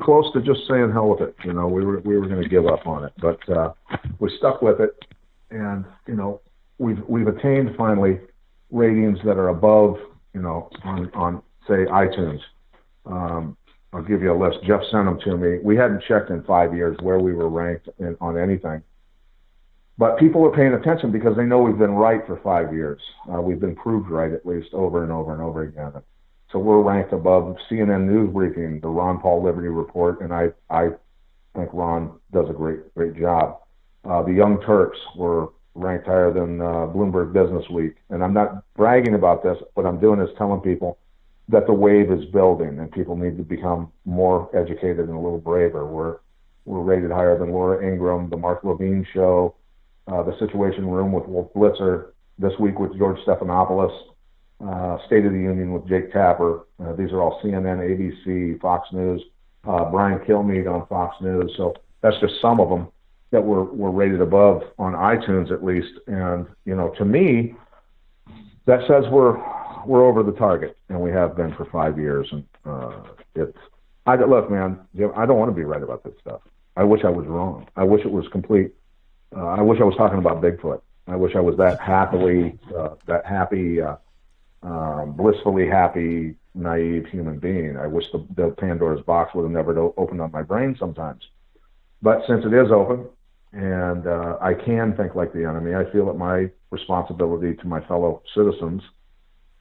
[SPEAKER 2] close to just saying hell with it. We were going to give up on it, but we stuck with it, and we've attained finally ratings that are above on say iTunes. I'll give you a list. Jeff sent them to me. We hadn't checked in 5 years where we were ranked on anything. But people are paying attention because they know we've been right for 5 years. We've been proved right at least over and over and over again. So we're ranked above CNN News Briefing, the Ron Paul Liberty Report, and I think Ron does a great job. The Young Turks were ranked higher than Bloomberg Business Week. And I'm not bragging about this. What I'm doing is telling people that the wave is building and people need to become more educated and a little braver. We're rated higher than Laura Ingraham, the Mark Levine Show, the Situation Room with Wolf Blitzer, This Week with George Stephanopoulos, State of the Union with Jake Tapper. These are all CNN, ABC, Fox News, Brian Kilmeade on Fox News. So that's just some of them that were rated above on iTunes at least. And, to me, that says we're over the target, and we have been for 5 years. And look, man, Jim, I don't want to be right about this stuff. I wish I was wrong. I wish it was complete. I wish I was talking about Bigfoot. I wish I was that happy, blissfully happy, naive human being. I wish the Pandora's box would have never opened on my brain sometimes. But since it is open, and I can think like the enemy, I feel it my responsibility to my fellow citizens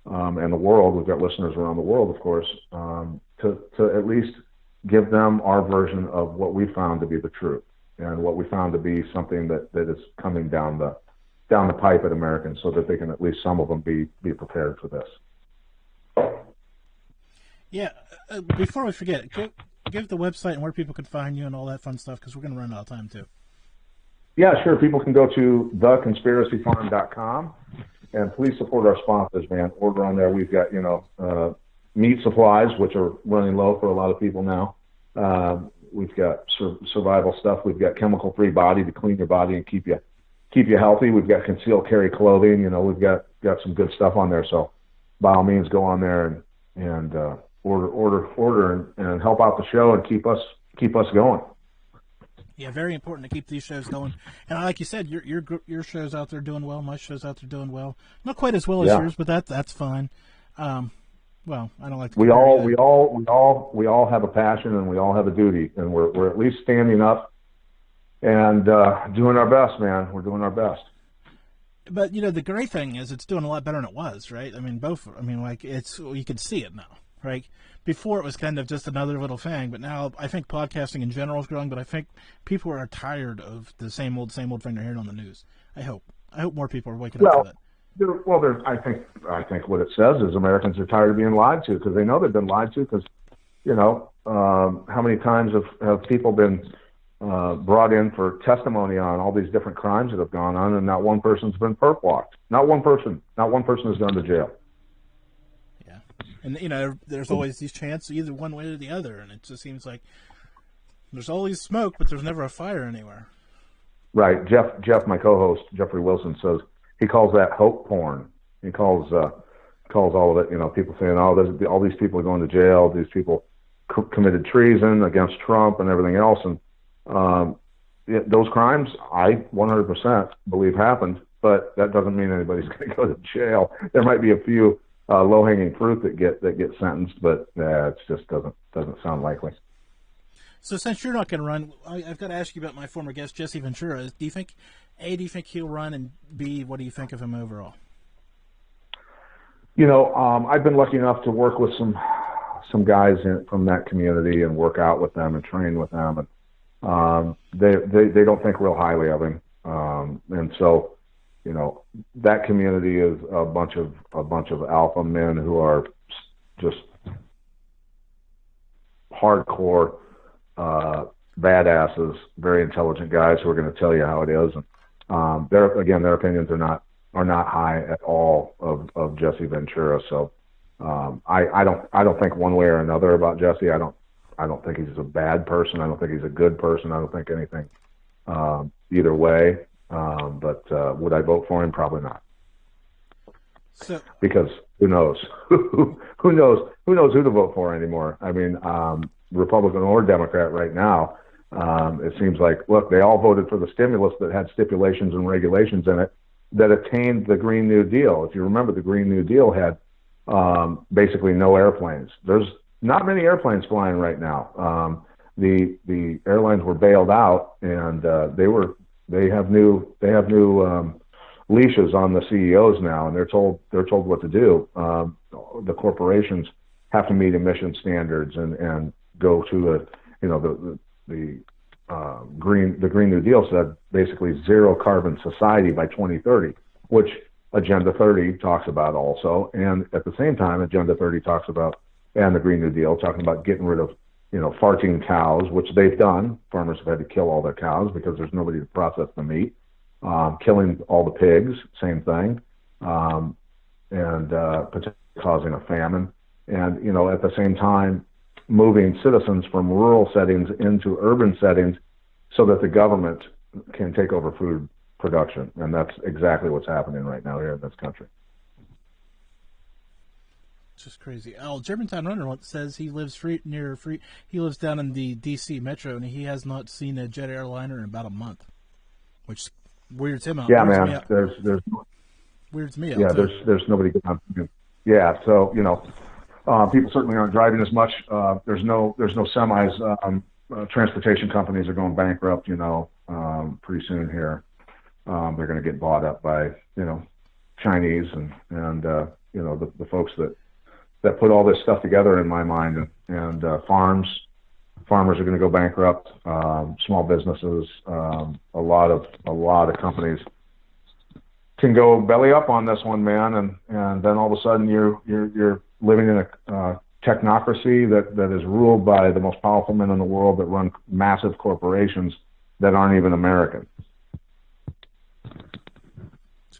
[SPEAKER 2] and the world. We've got listeners around the world, of course, to at least give them our version of what we found to be the truth and what we found to be something that is coming down the pipe at Americans, so that they can, at least some of them, be prepared for this.
[SPEAKER 1] Yeah. Before we forget, give the website and where people can find you and all that fun stuff, because we're going to run out of time too.
[SPEAKER 2] Yeah, sure. People can go to theconspiracyfarm.com, and please support our sponsors, man. Order on there. We've got, meat supplies, which are running low for a lot of people now. We've got survival stuff. We've got chemical-free body to clean your body and keep you healthy. We've got concealed carry clothing. We've got some good stuff on there. So by all means, go on there and order and help out the show and keep us going.
[SPEAKER 1] Yeah, very important to keep these shows going. And like you said, your show's out there doing well. My show's out there doing well. Not quite as well as yours, but that's fine. Well, I don't like to. We
[SPEAKER 2] all have a passion and we all have a duty, and we're at least standing up and doing our best, man. We're doing our best.
[SPEAKER 1] But the great thing is it's doing a lot better than it was, right? I mean, you can see it now, right? Before it was kind of just another little thing, but now I think podcasting in general is growing. But I think people are tired of the same old thing they're hearing on the news. I hope more people are waking up to that.
[SPEAKER 2] I think what it says is Americans are tired of being lied to, because they know they've been lied to. Because how many times have people been brought in for testimony on all these different crimes that have gone on, and not one person's been perp walked. Not one person has gone to jail.
[SPEAKER 1] Yeah, and there's always these chances either one way or the other, and it just seems like there's always smoke, but there's never a fire anywhere. Right.
[SPEAKER 2] Jeff, my co-host, Jeffrey Wilson, says he calls that hope porn. He calls all of it, people saying, all these people are going to jail. These people committed treason against Trump and everything else. And those crimes, I 100% believe happened, but that doesn't mean anybody's going to go to jail. There might be a few low-hanging fruit that get sentenced, but it just doesn't sound likely.
[SPEAKER 1] So since you're not going to run, I've got to ask you about my former guest, Jesse Ventura. Do you think he'll run, and B, what do you think of him overall?
[SPEAKER 2] I've been lucky enough to work with some guys from that community and work out with them and train with them, and they don't think real highly of him, and so that community is a bunch of alpha men who are just hardcore badasses, very intelligent guys who are going to tell you how it is. And their opinions are not high at all of Jesse Ventura. So I don't think one way or another about Jesse. I don't think he's a bad person. I don't think he's a good person. I don't think anything either way. But would I vote for him? Probably not.
[SPEAKER 1] So,
[SPEAKER 2] because who knows? Who knows who to vote for anymore? I mean, Republican or Democrat right now. It seems like, look, they all voted for the stimulus that had stipulations and regulations in it that attained the Green New Deal. If you remember, the Green New Deal had basically no airplanes. There's not many airplanes flying right now. The airlines were bailed out, and they have new leashes on the CEOs now, and they're told what to do. The corporations have to meet emission standards and go to the Green New Deal said basically zero carbon society by 2030, which Agenda 30 talks about also. And at the same time, Agenda 30 talks about, and the Green New Deal, talking about getting rid of, farting cows, which they've done. Farmers have had to kill all their cows because there's nobody to process the meat. Killing all the pigs, same thing, and potentially causing a famine. And, at the same time, moving citizens from rural settings into urban settings so that the government can take over food production. And that's exactly what's happening right now here in this country.
[SPEAKER 1] It's just crazy. Germantown Runner says he lives he lives down in the D.C. metro, and he has not seen a jet airliner in about a month, which weirds him out.
[SPEAKER 2] Yeah, man. There's
[SPEAKER 1] weirds me out.
[SPEAKER 2] Yeah,
[SPEAKER 1] too.
[SPEAKER 2] there's nobody going to. Yeah, so people certainly aren't driving as much. There's no semis. Transportation companies are going bankrupt. Pretty soon here. They're going to get bought up by Chinese and the folks that put all this stuff together. In my mind, and farmers are going to go bankrupt. Small businesses, a lot of companies can go belly up on this one, man, and then all of a sudden you're living in a technocracy that is ruled by the most powerful men in the world that run massive corporations that aren't even American.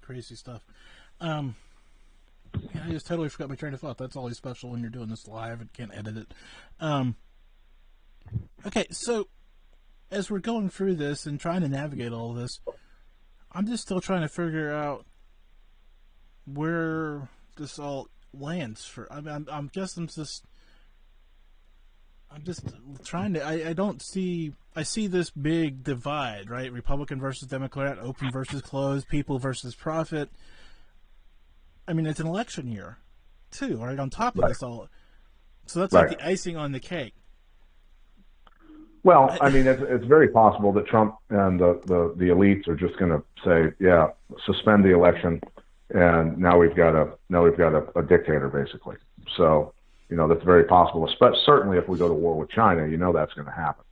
[SPEAKER 1] crazy stuff. Yeah, I just totally forgot my train of thought. That's always special when you're doing this live and can't edit it. Okay, so as we're going through this and trying to navigate all this, I'm just still trying to figure out where this all lands. I'm just trying to. I don't see. I see this big divide, right? Republican versus Democrat, open versus closed, people versus profit. I mean, it's an election year, too, right? On top of this all, so that's like the icing on the cake.
[SPEAKER 2] Well, I mean, it's very possible that Trump and the elites are just going to say, yeah, suspend the election, and now we've got a dictator, basically. So, that's very possible. Certainly, if we go to war with China, that's going to happen.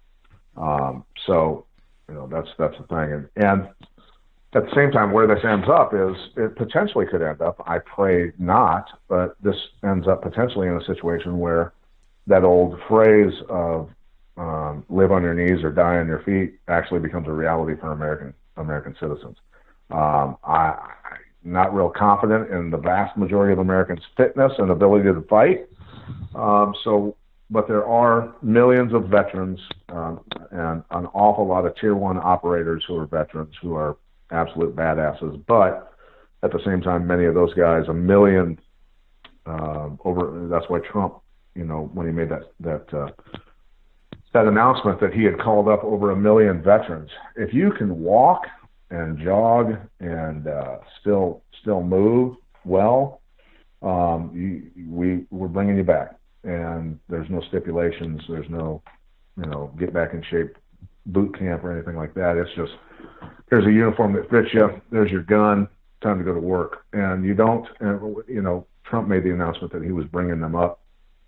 [SPEAKER 2] So, that's the thing, and at the same time, where this ends up is it potentially could end up. I pray not, but this ends up potentially in a situation where that old phrase of live on your knees or die on your feet actually becomes a reality for American citizens. I'm not real confident in the vast majority of Americans' fitness and ability to fight. But there are millions of veterans and an awful lot of Tier 1 operators who are veterans who are absolute badasses. But at the same time, many of those guys, a million over. That's why Trump, when he made that announcement that he had called up over 1 million veterans. If you can walk and jog and still move well, we're bringing you back. And there's no stipulations. There's no, get back in shape boot camp or anything like that. It's just, here's a uniform that fits you. There's your gun. Time to go to work. And you don't, Trump made the announcement that he was bringing them up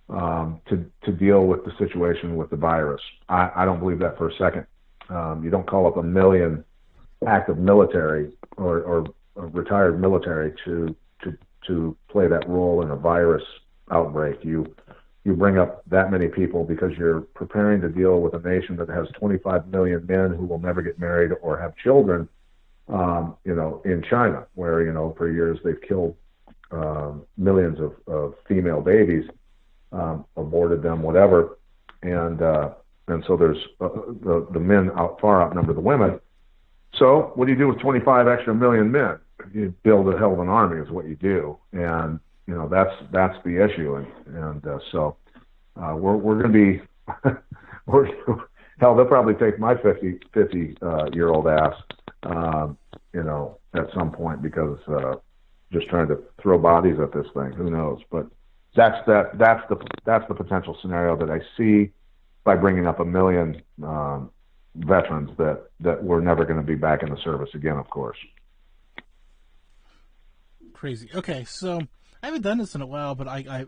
[SPEAKER 2] to deal with the situation with the virus. I don't believe that for a second. You don't call up 1 million active military or retired military to play that role in a virus outbreak. You bring up that many people because you're preparing to deal with a nation that has 25 million men who will never get married or have children, in China, where, for years they've killed millions of female babies, aborted them, whatever. And so there's the men far outnumber the women. So what do you do with 25 extra million men? You build a hell of an army is what you do. And, that's the issue. So we're going to be, hell, they'll probably take my 50 year old ass, at some point because just trying to throw bodies at this thing, who knows? But that's the potential scenario that I see by bringing up 1 million veterans that we're never going to be back in the service again, of course.
[SPEAKER 1] Crazy. Okay, so I haven't done this in a while, but I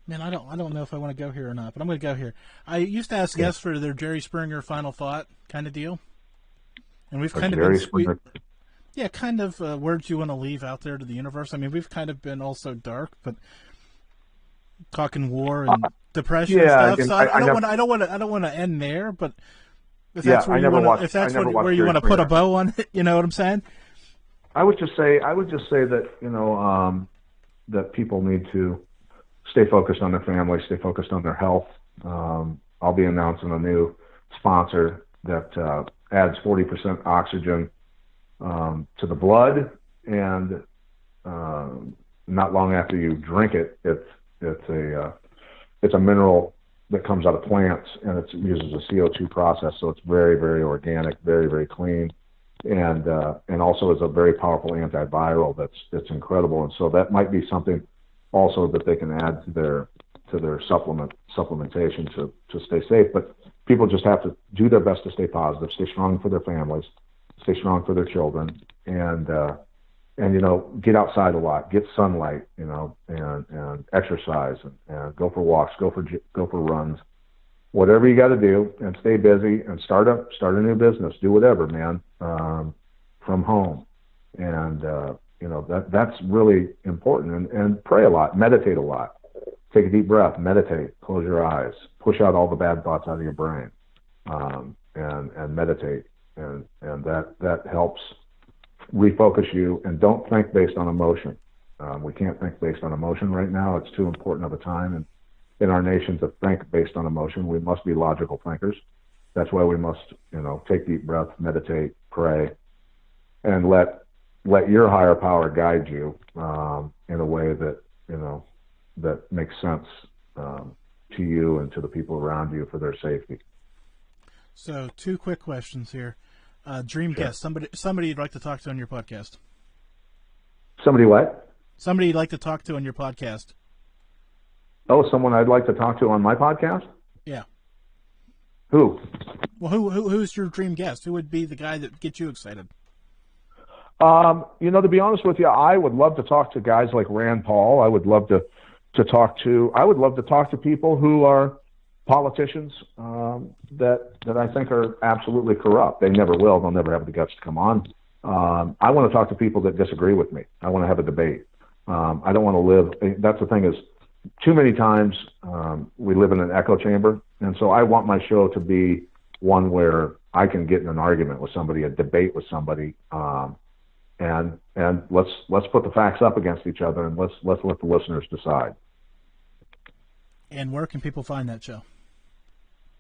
[SPEAKER 1] don't know if I want to go here or not, but I'm going to go here. I used to ask guests for their Jerry Springer final thought kind of deal, and we've kind of been words you want to leave out there to the universe. I mean, we've kind of been also dark, but talking war and depression and stuff. So I don't want to end there, but if that's where you want to put a bow on it, you know what I'm saying?
[SPEAKER 2] I would just say that that people need to stay focused on their family, stay focused on their health. I'll be announcing a new sponsor that adds 40% oxygen to the blood, and not long after you drink it, it's a mineral that comes out of plants, and it uses a CO2 process, so it's very, very organic, very, very clean, and also is a very powerful antiviral that's incredible. And so that might be something also that they can add to their supplementation to stay safe. But people just have to do their best to stay positive, stay strong for their families, stay strong for their children, and get outside a lot, get sunlight, and exercise, and go for walks, go for runs, whatever you got to do, and stay busy, and start a new business, do whatever, man, from home, and that's really important, and pray a lot, meditate a lot, take a deep breath, meditate, close your eyes, push out all the bad thoughts out of your brain, and meditate, and that helps refocus you, and don't think based on emotion. We can't think based on emotion right now. It's too important of a time in our nation to think based on emotion. We must be logical thinkers. That's why we must, take deep breaths, meditate, pray, and let your higher power guide you in a way that, that makes sense to you and to the people around you for their safety.
[SPEAKER 1] So, 2 quick questions here. Dream guest, somebody you'd like to talk to on your podcast.
[SPEAKER 2] Somebody what?
[SPEAKER 1] Somebody you'd like to talk to on your podcast.
[SPEAKER 2] Oh, someone I'd like to talk to on my podcast?
[SPEAKER 1] Yeah.
[SPEAKER 2] Who?
[SPEAKER 1] Well, who's your dream guest? Who would be the guy that gets you excited?
[SPEAKER 2] To be honest with you, I would love to talk to guys like Rand Paul. I would love to talk to people who are politicians that I think are absolutely corrupt. They never will. They'll never have the guts to come on. I want to talk to people that disagree with me. I want to have a debate. I don't want to live. That's the thing is, too many times we live in an echo chamber, and so I want my show to be one where I can get in an argument with somebody, a debate with somebody, and let's put the facts up against each other, and let's let the listeners decide.
[SPEAKER 1] And where can people find that show?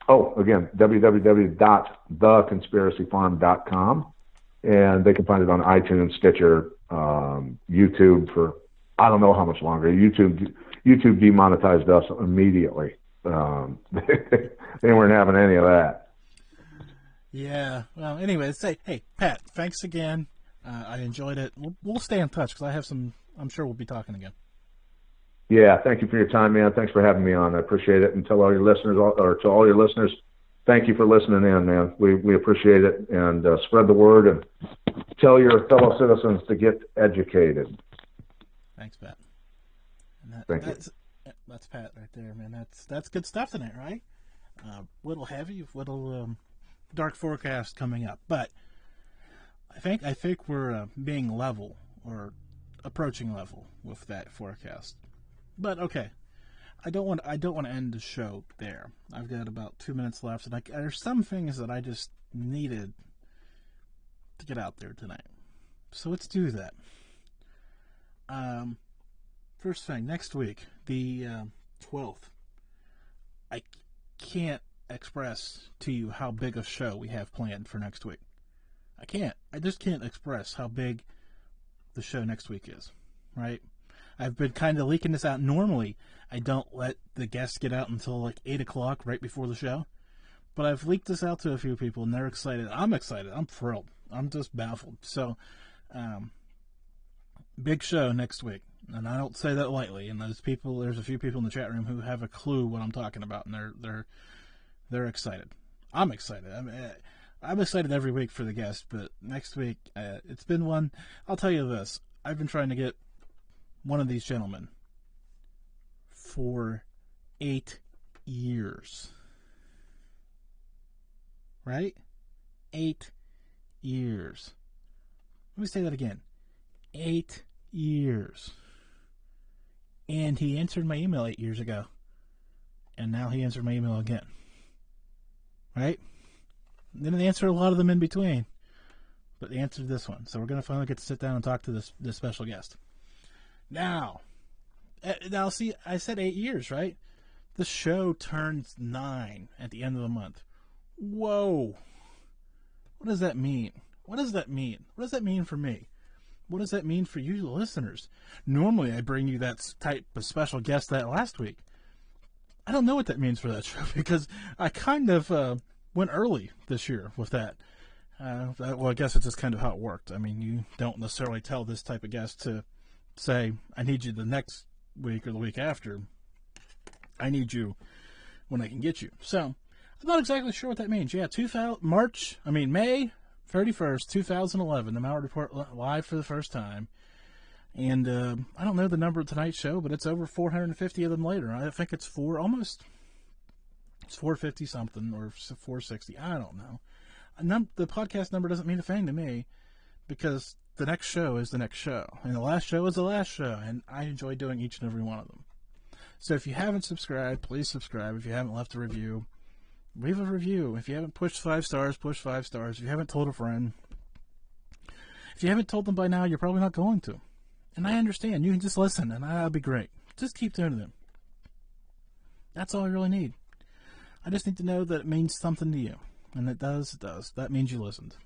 [SPEAKER 2] Oh, again, www.theconspiracyfarm.com, and they can find it on iTunes, Stitcher, YouTube for I don't know how much longer. YouTube demonetized us immediately. They weren't having any of that.
[SPEAKER 1] Yeah. Well, anyway, hey, Pat, thanks again. I enjoyed it. We'll stay in touch because I have some. I'm sure we'll be talking again.
[SPEAKER 2] Yeah, thank you for your time, man. Thanks for having me on. I appreciate it. And tell all your listeners, or to all your listeners, thank you for listening in, man. We appreciate it. And spread the word and tell your fellow citizens to get educated.
[SPEAKER 1] Thanks, Pat.
[SPEAKER 2] Thank you.
[SPEAKER 1] That's Pat right there, man. That's good stuff tonight, right? Little heavy, little dark forecast coming up, but I think we're being level or approaching level with that forecast. But okay, I don't want to end the show there. I've got about 2 minutes left, and there's some things that I just needed to get out there tonight. So let's do that. First thing, next week, the 12th, I can't express to you how big a show we have planned for next week. I just can't express how big the show next week is, right? I've been kind of leaking this out. Normally, I don't let the guests get out until like 8 o'clock right before the show. But I've leaked this out to a few people, and they're excited. I'm excited. I'm thrilled. I'm just baffled. So, big show next week. And I don't say that lightly. And there's a few people in the chat room who have a clue what I'm talking about, and they're excited. I'm excited. I'm excited every week for the guest, but next week, it's been one. I'll tell you this. I've been trying to get one of these gentlemen for 8 years. Right? 8 years. Let me say that again. 8 years. And he answered my email 8 years ago. And now he answered my email again. Right? Didn't answer a lot of them in between. But he answered this one. So we're going to finally get to sit down and talk to this special guest. Now, see, I said 8 years, right? The show turns 9 at the end of the month. Whoa. What does that mean? What does that mean? What does that mean for me? What does that mean for you, the listeners? Normally, I bring you that type of special guest that last week. I don't know what that means for that show because I kind of went early this year with that. Well, I guess it's just kind of how it worked. I mean, you don't necessarily tell this type of guest to say, I need you the next week or the week after. I need you when I can get you. So, I'm not exactly sure what that means. Yeah, May 31st, 2011, the Malliard Report live for the first time. And I don't know the number of tonight's show, but it's over 450 of them later. I think it's 450 something or 460. I don't know. The podcast number doesn't mean a thing to me because the next show is the next show. And the last show is the last show. And I enjoy doing each and every one of them. So if you haven't subscribed, please subscribe. If you haven't left a review, leave a review. If you haven't pushed 5 stars, push 5 stars. If you haven't told a friend, if If you haven't told them by now, you're probably not going to. And I understand. You can just listen, and that'll be great. Just keep tuning in. That's all I really need. I just need to know that it means something to you. And it does, it does. That means you listened.